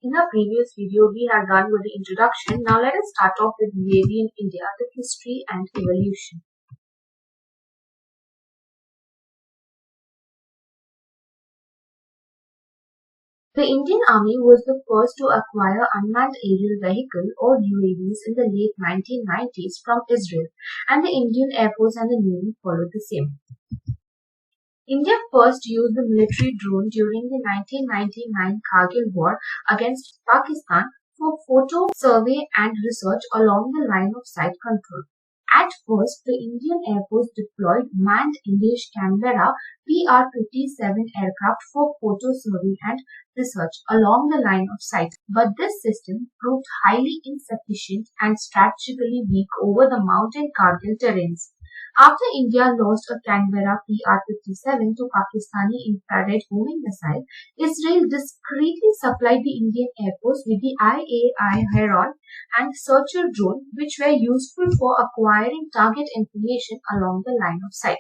In our previous video, we had done with the introduction. Now let us start off with UAV in India, the history and evolution. The Indian Army was the first to acquire unmanned aerial vehicle or UAVs in the late 1990s from Israel, and the Indian Air Force and the Navy followed the same. India first used the military drone during the 1999 Kargil war against Pakistan for photo survey and research along the line of sight control. At first, the Indian Air Force deployed manned English Canberra PR-57 aircraft for photo survey and research along the line of sight, but this system proved highly insufficient and strategically weak over the mountain Kargil terrains. After India lost a Canberra PR-57 to Pakistani infrared homing missile, Israel discreetly supplied the Indian Air Force with the IAI Heron and Searcher drone, which were useful for acquiring target information along the line of sight.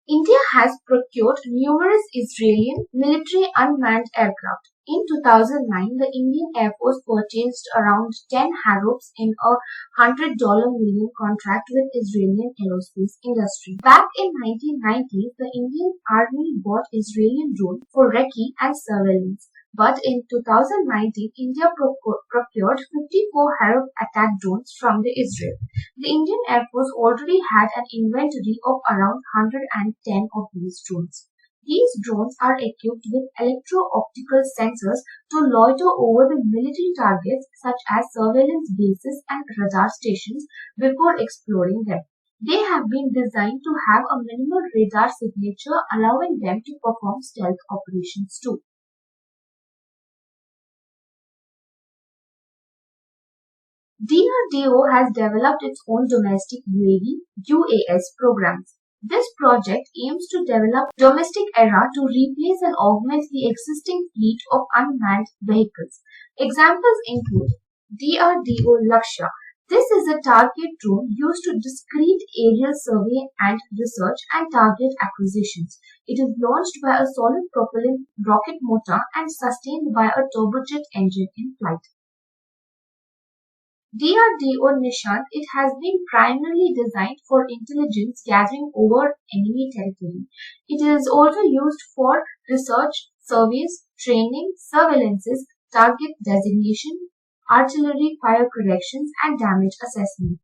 India has procured numerous Israeli military unmanned aircraft. In 2009, the Indian Air Force purchased around 10 Harrops in a $100 million contract with Israeli aerospace industry. Back in 1990s, the Indian Army bought Israeli drones for recce and surveillance. But in 2019, India procured 54 Harrop attack drones from the Israel. The Indian Air Force already had an inventory of around 110 of these drones. These drones are equipped with electro-optical sensors to loiter over the military targets such as surveillance bases and radar stations before exploring them. They have been designed to have a minimal radar signature, allowing them to perform stealth operations too. DRDO has developed its own domestic UAV UAS programs. This project aims to develop domestic era to replace and augment the existing fleet of unmanned vehicles. Examples include DRDO Lakshya. This is a target drone used to discrete aerial survey and research and target acquisitions. It is launched by a solid propellant rocket motor and sustained by a turbojet engine in flight. DRDO Nishant, it has been primarily designed for intelligence gathering over enemy territory. It is also used for research, surveys, training, surveillances, target designation, artillery fire corrections, and damage assessment.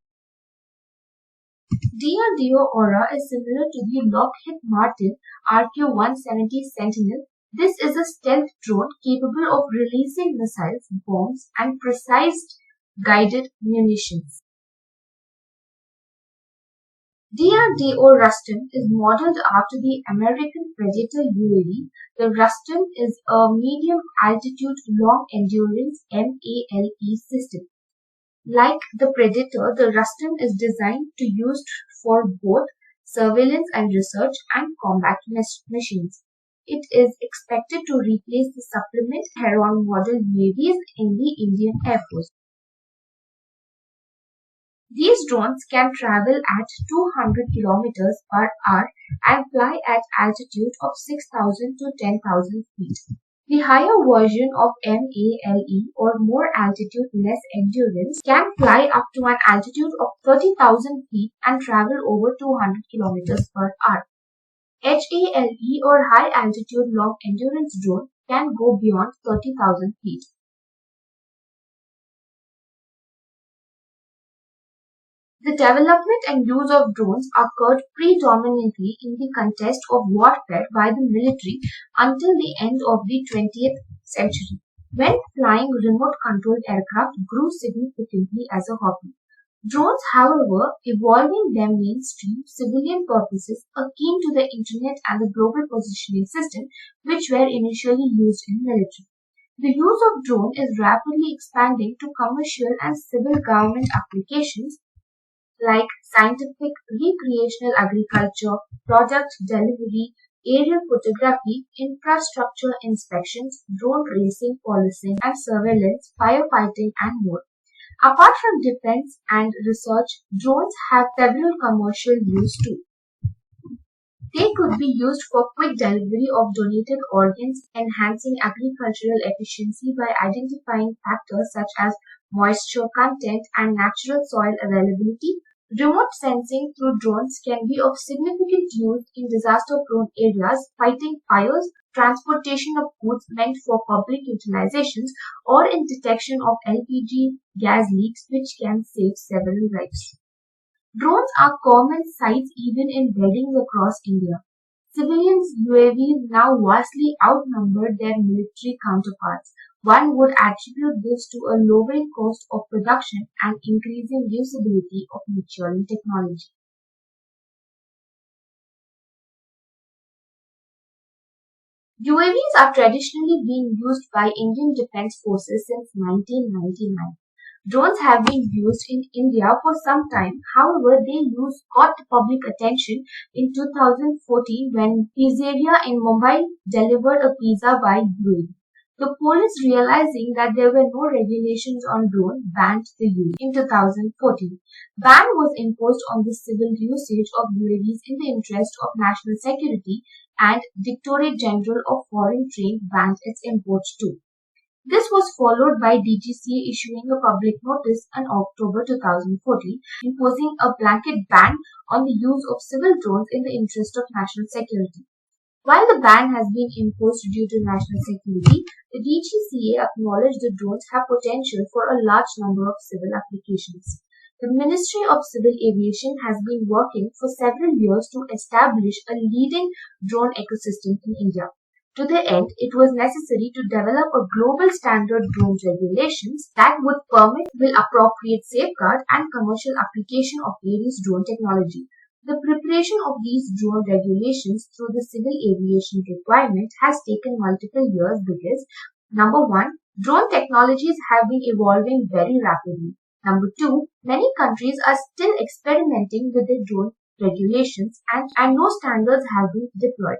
DRDO Aura is similar to the Lockheed Martin RQ-170 Sentinel. This is a stealth drone capable of releasing missiles, bombs, and precise guided munitions. DRDO Rustem is modeled after the American Predator UAV. The Rustem is a medium altitude long endurance MALE system. Like the Predator, the Rustem is designed to used for both surveillance and research and combat missions. It is expected to replace the supplement Heron model UAVs in the Indian Air Force. These drones can travel at 200 kilometers per hour and fly at altitude of 6,000 to 10,000 feet. The higher version of MALE or more altitude less endurance can fly up to an altitude of 30,000 feet and travel over 200 kilometers per hour. HALE or high altitude long endurance drone can go beyond 30,000 feet. The development and use of drones occurred predominantly in the context of warfare by the military until the end of the 20th century, when flying remote-controlled aircraft grew significantly as a hobby. Drones, however, evolving their mainstream civilian purposes akin to the Internet and the global positioning system, which were initially used in military. The use of drone is rapidly expanding to commercial and civil government applications like scientific, recreational agriculture, product delivery, aerial photography, infrastructure inspections, drone racing, policing and surveillance, firefighting and more. Apart from defense and research, drones have several commercial use too. They could be used for quick delivery of donated organs, enhancing agricultural efficiency by identifying factors such as moisture content and natural soil availability. Remote sensing through drones can be of significant use in disaster-prone areas, fighting fires, transportation of goods meant for public utilizations, or in detection of LPG gas leaks, which can save several lives. Drones are common sights even in weddings across India. Civilians' UAVs now vastly outnumber their military counterparts. One would attribute this to a lowering cost of production and increasing usability of maturing technology. UAVs are traditionally being used by Indian Defence Forces since 1999. Drones have been used in India for some time. However, their use got public attention in 2014 when Pizzeria in Mumbai delivered a pizza by UAV. The police, realizing that there were no regulations on drone, banned the use. In 2014, ban was imposed on the civil usage of UAVs in the interest of national security, and Directorate General of Foreign Trade banned its imports too. This was followed by DGCA issuing a public notice in October 2014 imposing a blanket ban on the use of civil drones in the interest of national security. While the ban has been imposed due to national security, the DGCA acknowledged the drones have potential for a large number of civil applications. The Ministry of Civil Aviation has been working for several years to establish a leading drone ecosystem in India. To the end, it was necessary to develop a global standard drone regulations that would permit, will appropriate safeguard and commercial application of various drone technology. The preparation of these drone regulations through the civil aviation requirement has taken multiple years because number one, drone technologies have been evolving very rapidly. Number two, many countries are still experimenting with the drone regulations and no standards have been deployed.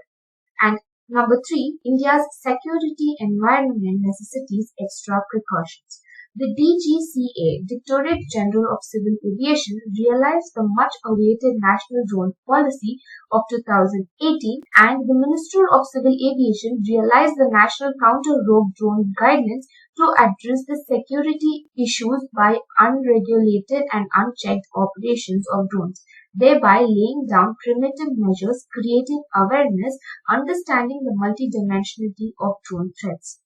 And number three, India's security environment necessitates extra precautions. The DGCA, Directorate General of Civil Aviation, realized the much-awaited National Drone Policy of 2018, and the Ministry of Civil Aviation realized the National Counter-Rogue Drone Guidelines to address the security issues by unregulated and unchecked operations of drones, thereby laying down primitive measures, creating awareness, understanding the multidimensionality of drone threats.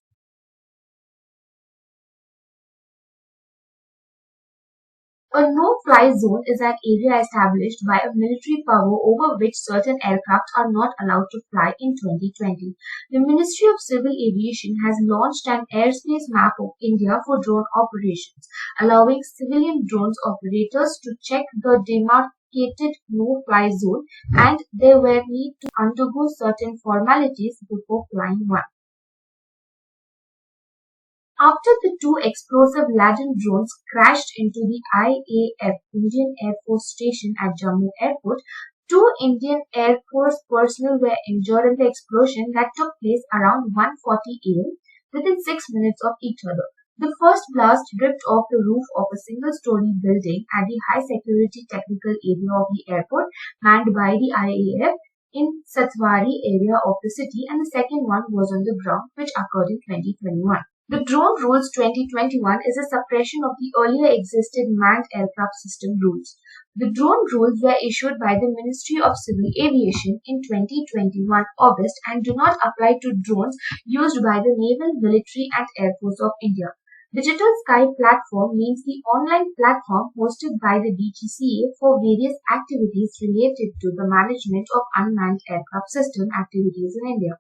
A no-fly zone is an area established by a military power over which certain aircraft are not allowed to fly in 2020. The Ministry of Civil Aviation has launched an airspace map of India for drone operations, allowing civilian drones operators to check the demarcated no-fly zone, and they will need to undergo certain formalities before flying one. After the two explosive Laden drones crashed into the IAF Indian Air Force station at Jammu Airport, two Indian Air Force personnel were injured in the explosion that took place around 1:40 am within 6 minutes of each other. The first blast ripped off the roof of a single-story building at the high-security technical area of the airport manned by the IAF in Satwari area of the city, and the second one was on the ground, which occurred in 2021. The Drone Rules 2021 is a suppression of the earlier existed Manned Aircraft System rules. The drone rules were issued by the Ministry of Civil Aviation in 2021 August and do not apply to drones used by the Naval, Military and Air Force of India. Digital Sky Platform means the online platform hosted by the DGCA for various activities related to the management of unmanned aircraft system activities in India.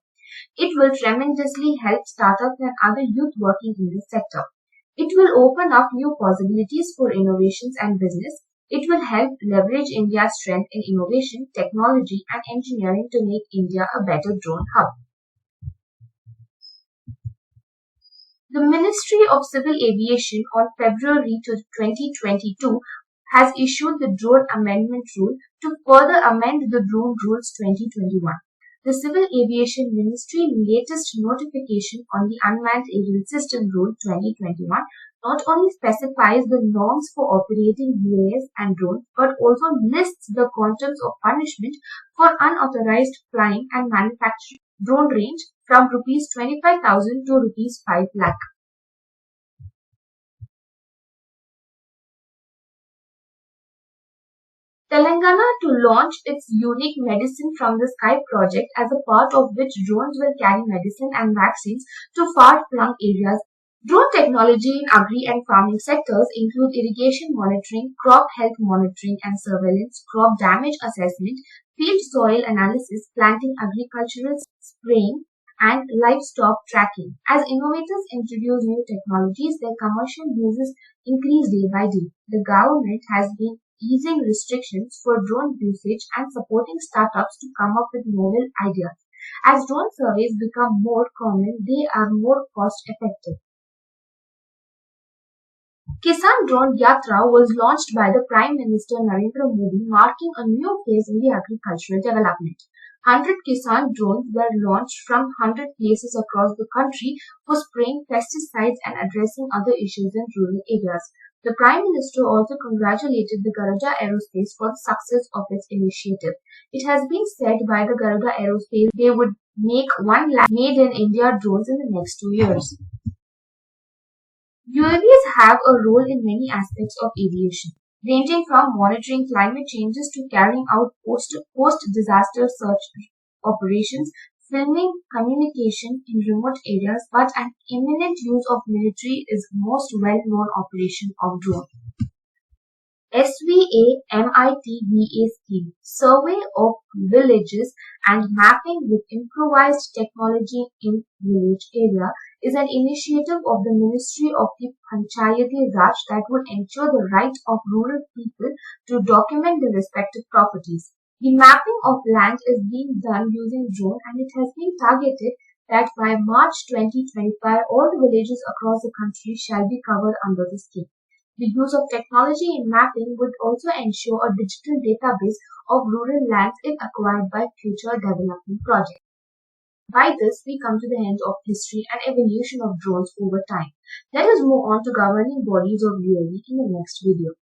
It will tremendously help startups and other youth working in this sector. It will open up new possibilities for innovations and business. It will help leverage India's strength in innovation, technology and engineering to make India a better drone hub. The Ministry of Civil Aviation on February 2022 has issued the Drone Amendment Rule to further amend the Drone Rules 2021. The Civil Aviation Ministry latest notification on the Unmanned Aerial System Rule 2021 not only specifies the norms for operating UAS and drones, but also lists the quantums of punishment for unauthorized flying and manufacturing. Drone range from rupees 25,000 to rupees 5 lakh. Telangana to launch its unique Medicine from the Sky project, as a part of which drones will carry medicine and vaccines to far-flung areas. Drone technology in agri and farming sectors include irrigation monitoring, crop health monitoring and surveillance, crop damage assessment, field soil analysis, planting, agricultural spraying, and livestock tracking. As innovators introduce new technologies, their commercial uses increase day by day. The government has been easing restrictions for drone usage and supporting startups to come up with novel ideas. As drone surveys become more common, they are more cost effective. Kisan Drone Yatra was launched by the Prime Minister Narendra Modi, marking a new phase in the agricultural development. 100 Kisan drones were launched from 100 places across the country for spraying pesticides and addressing other issues in rural areas. The Prime Minister also congratulated the Garuda Aerospace for the success of its initiative. It has been said by the Garuda Aerospace they would make 1 lakh made in India drones in the next 2 years. UAVs have a role in many aspects of aviation, ranging from monitoring climate changes to carrying out post-disaster search operations, filming communication in remote areas, but an imminent use of military is most well-known operation of drone. SVA-MITBA scheme, Survey of Villages and Mapping with Improvised Technology in Village Area, is an initiative of the Ministry of the Panchayati Raj that would ensure the right of rural people to document their respective properties. The mapping of land is being done using drone, and it has been targeted that by March 2025 all the villages across the country shall be covered under the scheme. The use of technology in mapping would also ensure a digital database of rural lands if acquired by future development projects. By this, we come to the end of history and evolution of drones over time. Let us move on to governing bodies of UAV in the next video.